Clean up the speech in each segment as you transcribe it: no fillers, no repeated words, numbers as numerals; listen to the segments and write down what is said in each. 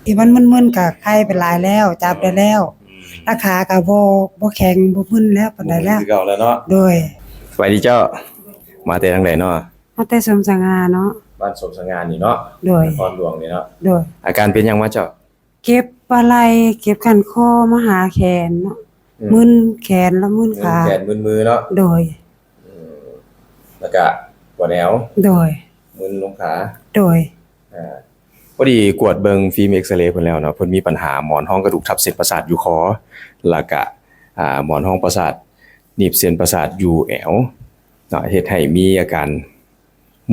ที่มันมึนๆก็ไข้ไปหลายแล้วจับได้แล้วราขาก็บ่แข็งบ่มึนแล้วปานใดแล้วคือเก่าแล้วเนาะโดยสวัสดีเจ้ามาแต่ทางใดเนาะมาแต่สมสง่าเนาะบ้านสมสงานนี่เนาะโดยนครหลวงนี่เนาะโดยอาการเป็นหยังวะเจ้าเก็บอะไหล่เก็บคันคอมาหาแขนเนาะมึนแขนแล้วมึนขาแขนมึนมือเนาะโดยแล้วก็ปวดแอวโดยมึนลงขาโดยพอดีกวดเบิ่งฟิล์มเอ็กซเรย์เพิ่นแล้วเนาะเพิ่นมีปัญหาหมอนรองกระดูกทับเส้นประสาทอยู่คอแล้วก็หมอนรองประสาทหนีบเส้นประสาทอยู่แอวเนาะเฮ็ดให้มีอาการ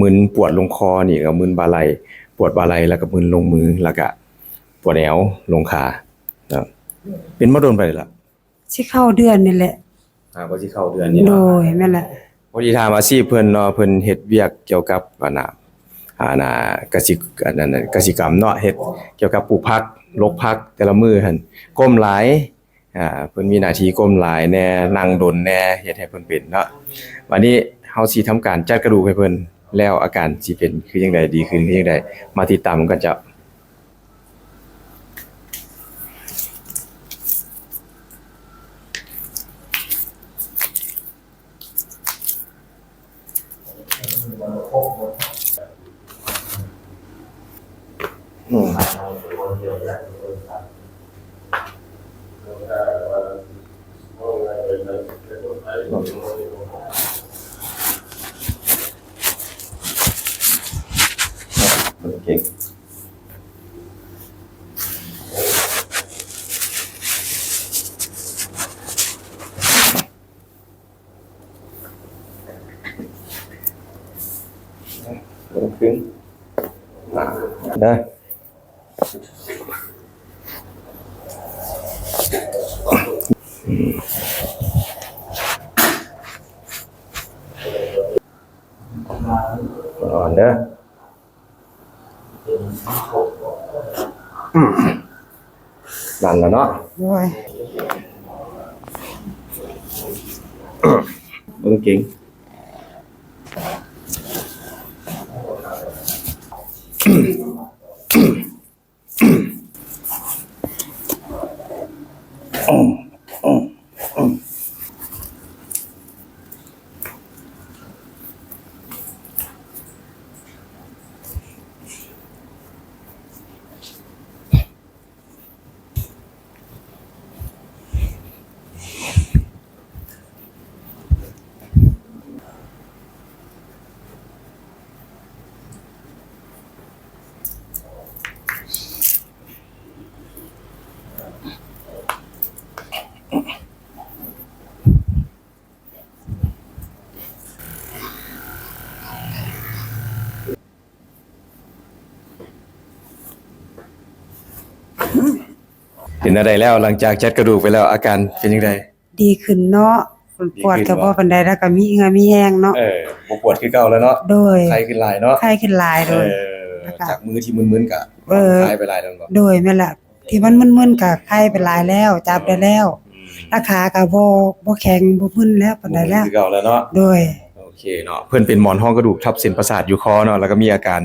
มึนปวดลงคอนี่ก็มึนบ่าไหล่ปวดบ่าไหล่แล้วก็มึนลงมือแล้วก็ปวดแอวลงขาเนาะเป็นมาโดนไปล่ะสิเข้าเดือนนี่แหละก็สิเข้าเดือนนี้โดเนาะยแม่นแหละพอดีถามอาชีพเพิ่นเนาะเพิ่นเฮ็ดเวียกเกี่ยวกับกสิกรรมเนาะเฮ็ดเกี่ยวกับปลูกผักรกผักแต่ละมื้อหั่นก้มหลายเพิ่นมีหน้าที่ก้มหลายแหน่นั่งดนแหน่เฮ็ดให้เพิ่นเป็นเนาะวันนี้เฮาสิทำการจัดกระดูกให้เพิ่นแล้วอาการสิเป็นคือจังไดดีขึ้นคือจังไดมาติดตามกันจ้ะโอเคขึ้นได้อ่อนเด้อนั่นแล้วเนาะโดยบ่ต้องเก่งเป็นอะไรแล้วหลังจากจัดกระดูกไปแล้วอาการเป็นจังไดดีขึ้นเนาะปวดก็บ่ปานใดแล้วก็มีเหงื่อมีแห้งเนาะบ่ปวดคือเก่าแล้วเนาะโดยไข้ขึ้นหลายเนาะไข้ขึ้นหลายโดยจากมือที่มึนๆก็คลายไปหลายแล้วบ่โดยแม่นล่ะที่มันมึนๆก็ไข้ไปหลายแล้วจับได้แล้วราขาก็บ่แข็งบ่มึนแล้วปานใดแล้วคือเก่าแล้วเนาะโดยโอเคเนาะเพิ่นเป็นหมอนรองกระดูกทับเส้นประสาทอยู่คอเนาะแล้วก็มีอาการ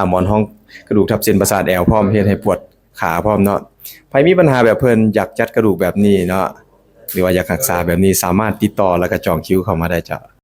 หมอนรองกระดูกทับเส้นประสาทแอวพร้อมเฮ็ดให้ปวดขาพร้อมเนาะใครมีปัญหาแบบเพิ่นอยากจัดกระดูกแบบนี้เนาะหรือว่าอยากรักษาแบบนี้สามารถติดต่อแล้วก็จองคิวเข้ามาได้จ้ะ